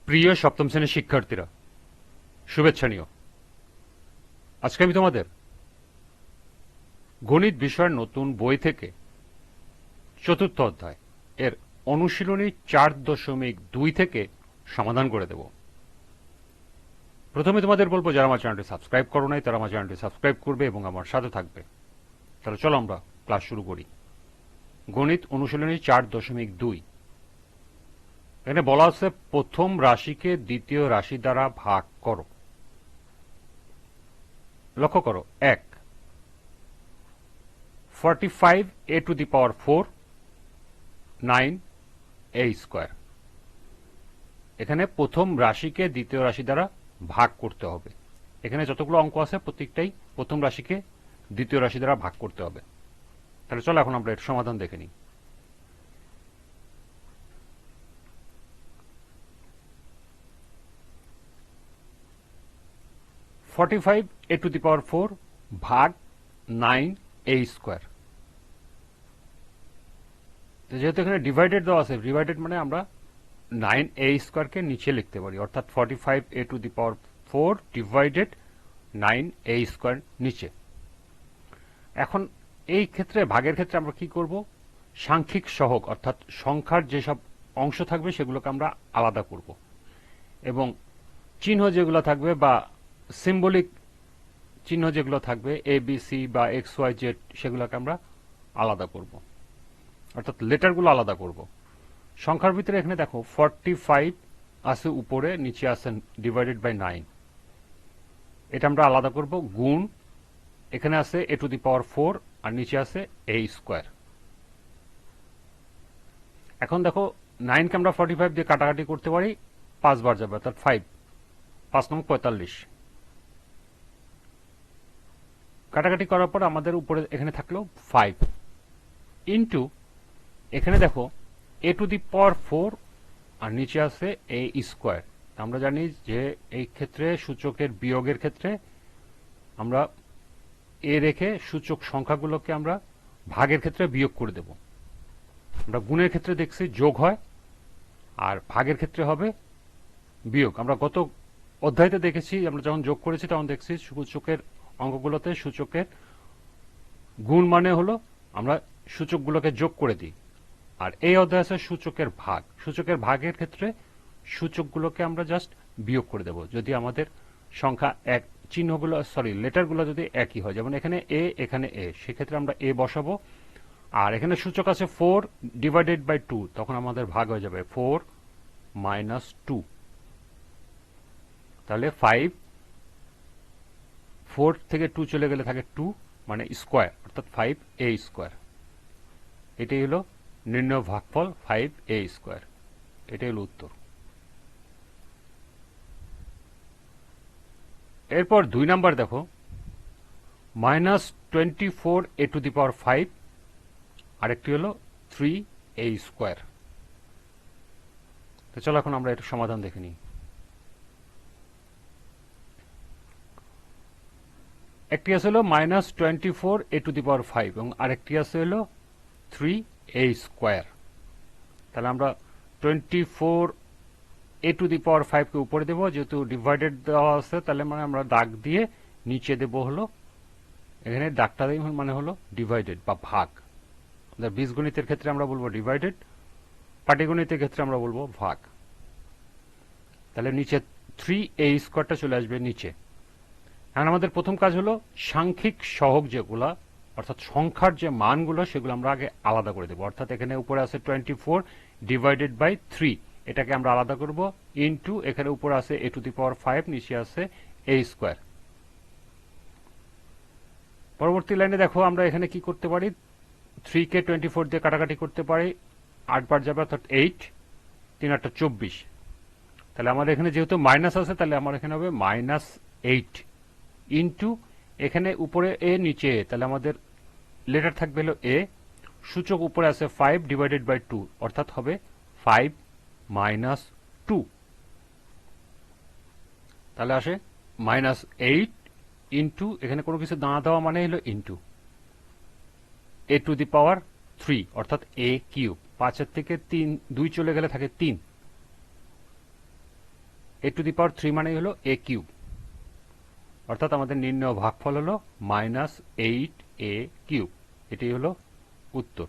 প্রিয় সপ্তম শ্রেণীর শিক্ষার্থীরা, শুভেচ্ছা নিও। আজকে আমি তোমাদের গণিত বিষয়ের নতুন বই থেকে চতুর্থ অধ্যায় এর অনুশীলনী 4.2 থেকে সমাধান করে দেব। প্রথমে তোমাদের বলবো, যারা আমার চ্যানেলটি সাবস্ক্রাইব করো নাই তারা আমার চ্যানেলটি সাবস্ক্রাইব করবে এবং আমার সাথে থাকবে। তাহলে চলো আমরা ক্লাস শুরু করি। গণিত অনুশীলনী 4.2। এখানে বলা আছে প্রথম রাশিকে দ্বিতীয় রাশি দ্বারা ভাগ করো। লক্ষ্য করো, 1 45a to the power 4 9a square. এখানে প্রথম রাশিকে দ্বিতীয় রাশি দ্বারা ভাগ করতে হবে। এখানে যতগুলো অঙ্ক আছে প্রত্যেকটাই প্রথম রাশিকে দ্বিতীয় রাশি দ্বারা ভাগ করতে হবে। তাহলে চলো এখন আমরা এর সমাধান দেখে নিই। (45a to the power 4 ভাগ 9a স্কয়ার। যেহেতু এখানে ডিভাইডেড দেওয়া আছে, ডিভাইডেড মানে আমরা 9a স্কয়ারকে নিচে লিখতে পারি, অর্থাৎ 45a to the power 4 divided 9a square নিচে। এখন এই ক্ষেত্রে ভাগের ক্ষেত্রে আমরা কি করব? সাংখ্যিক সহগ অর্থাৎ সংখ্যার যেসব অংশ থাকবে সেগুলোকে আমরা আলাদা করব, এবং চিহ্ন যেগুলো থাকবে বা সিম্বলিক চিহ্ন যেগুলো থাকবে এ বি সি বা এক্স ওয়াই জেড সেগুলোকে আমরা আলাদা করব, অর্থাৎ লেটারগুলো আলাদা করব। সংখ্যার ভিতরে এখানে দেখো 45 আছে উপরে, নিচে আছে ডিভাইডেড বাই 9। এটা আমরা আলাদা করব। গুণ এখানে আছে a to the power 4 আর নিচে আছে a স্কয়ার। এখন দেখো 9 কে আমরা 45 দিয়ে কাটাকাটি করতে পারি, 5 বার যাবে, অর্থাৎ 5 5 নং 45। কাটাকাটি করার পর আমাদের উপরে এখানে থাকলো 5 ইন্টু এখানে দেখো a to the power 4 আর নিচে আছে a স্কয়ার। আমরা জানি যে এই ক্ষেত্রে সূচকের বিয়োগের ক্ষেত্রে আমরা এ রেখে সূচক সংখ্যাগুলোকে আমরা ভাগের ক্ষেত্রে বিয়োগ করে দেব। আমরা গুণের ক্ষেত্রে দেখছি যোগ হয়, আর ভাগের ক্ষেত্রে হবে বিয়োগ। আমরা গত অধ্যায়তে দেখেছি, আমরা যখন যোগ করেছি তখন দেখছি সূচকের অঙ্কগুলোতে সূচকের গুণ মানে হলো আমরা সূচকগুলোকে যোগ করে দিই, আর এই অধ্যায় আছে সূচকের ভাগ। সূচকের ভাগের ক্ষেত্রে সূচকগুলোকে আমরা জাস্ট বিয়োগ করে দেব যদি আমাদের সংখ্যা এক চিহ্নগুলো লেটারগুলো যদি একই হয়। যেমন এখানে এ, এখানে এ, সেক্ষেত্রে আমরা এ বসাবো। আর এখানে সূচক আছে 4 ডিভাইডেড বাই 2, তখন আমাদের ভাগ হয়ে যাবে 4 মাইনাস 2। তাহলে 5 4 থেকে 2 চলে গেলে থাকে 2 মানে স্কয়ার, অর্থাৎ 5a স্কয়ার। এটাই হলো নির্ণয় ভাগফল 5a স্কয়ার। এটাই হলো উত্তর। এরপর 2 নাম্বার দেখো, -24a to the power 5 আরেকটি হলো 3a স্কয়ার। তো চলো এখন আমরা এর সমাধান দেখে নিই। একটি আছে হলো -24a to the power 5 এবং আরেকটি আছে হলো 3a স্কয়ার। তাহলে আমরা 24a to the power 5 কে উপরে দেব, যেহেতু ডিভাইডেড দেওয়া আছে তাহলে মানে আমরা দাগ দিয়ে নিচে দেব হলো, এখানে দাগটা দেই মানে হলো ডিভাইডেড বা ভাগ। বীজগণিতের ক্ষেত্রে আমরা বলবো ডিভাইডেড, পাটিগণিতের ক্ষেত্রে আমরা বলবো ভাগ। তাহলে নিচে 3a স্কয়ারটা চলে আসবে নিচে। এখন আমাদের প্রথম কাজ হলো সাংখ্যিক সহগ যেগুলা অর্থাৎ সংখ্যার যে মানগুলো সেগুলো আমরা আগে আলাদা করে দেবো। অর্থাৎ এখানে উপরে আছে 24 ডিভাইডেড বাই 3, এটাকে আমরা আলাদা করব, ইনটু এখানে উপরে আছে a to the power 5, নিচে আছে a স্কয়ার। পরবর্তী লাইনে দেখো আমরা এখানে কি করতে পারি, 3 কে 24 দিয়ে কাটাকাটি করতে পারি, 8 বার যাবে, অর্থাৎ 8 3 8 24। তাহলে আমাদের এখানে যেহেতু মাইনাস আছে তাহলে আমার এখানে হবে -8 ইন্টু এখানে উপরে এ নিচে এ, তাহলে আমাদের লেটার থাকবে হলো এ, সূচক উপরে আছে 5 ডিভাইডেড বাই 2, অর্থাৎ হবে 5 মাইনাস 2। তাহলে আসে -8 ইন্টু এখানে কোনো কিছু না দেওয়া মানে হলো into a to the power 3, অর্থাৎ a কিউব। 5 থেকে 2 চলে গেলে থাকে 3, এ টু দি পাওয়ার 3 মানে হলো এ কিউব, অর্থাৎ আমাদের নির্ণয় ভাগফল হলো -8a³। এটাই হলো উত্তর।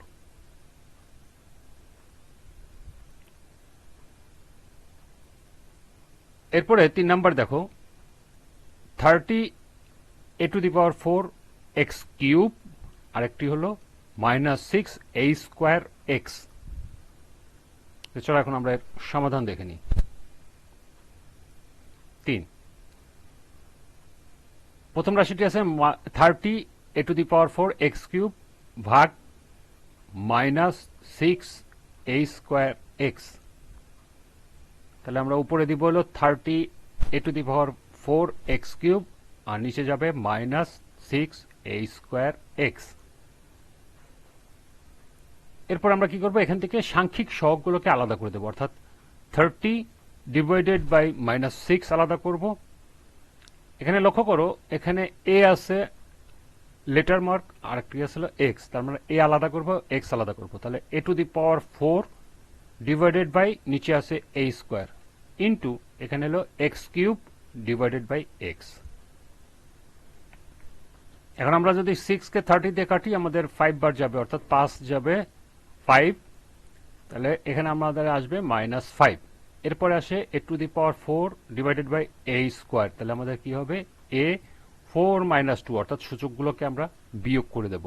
এরপরে 3 নাম্বার দেখো, 30a⁴x³ আরেকটি হলো -6a²x। চলো এখন আমরা এর সমাধান দেখে নিই। 3, প্রথম রাশিটি আছে 30a⁴x³ ভাগ -6a²x। তাহলে আমরা উপরে দিব হলো 30a⁴x³ আর নিচে যাবে -6a²x। এরপর আমরা কি করব, এখান থেকে সাংখ্যিক সহগগুলোকে আলাদা করে দেব, অর্থাৎ 30 ডিভাইডেড বাই -6 আলাদা করব। এখানে লক্ষ্য করো, এখানে এ আছে লেটার মার্ক আর একটি আছে এক্স, তার মানে এ আলাদা করব, এক্স আলাদা করব। তাহলে a⁴ ডিভাইডেড বাই নিচে আছে a² ইন্টু এখানে হলো x³ ডিভাইডেড বাই এক্স। এখন আমরা যদি 6 কে 30 দিয়ে কাটি আমাদের 5 বার যাবে, অর্থাৎ 5 যাবে 5, তাহলে এখানে আমাদের আসবে -5। এরপরে আসে a⁴ ডিভাইডেড বাই a², তাহলে আমাদের কি হবে a4 - 2, অর্থাৎ সূচকগুলোকে আমরা বিয়োগ করে দেব,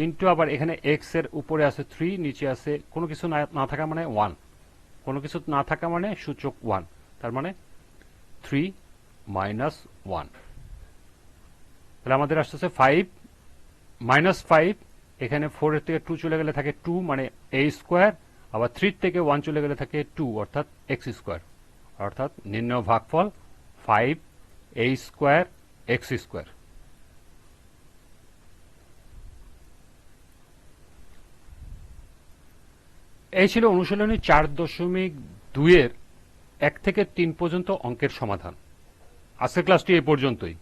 ইন্টু আবার এখানে x এর উপরে আছে 3, নিচে আছে কোনো কিছু না থাকা মানে 1, কোনো কিছু না থাকা মানে সূচক 1, তার মানে 3 - 1। তাহলে আমাদের আসতেছে 5 -5, এখানে 4 এর থেকে 2 চলে গেলে থাকে 2 মানে a², আবার 3 থেকে 1 চলে গেলে থাকে 2 অর্থাৎ x², অর্থাৎ নির্ণয় ভাগফল 5a²x²। এই ছিল অনুশীলনী 4.2 এর 1 থেকে 3 পর্যন্ত অঙ্কের সমাধান। আজকের ক্লাসটি এই পর্যন্তই।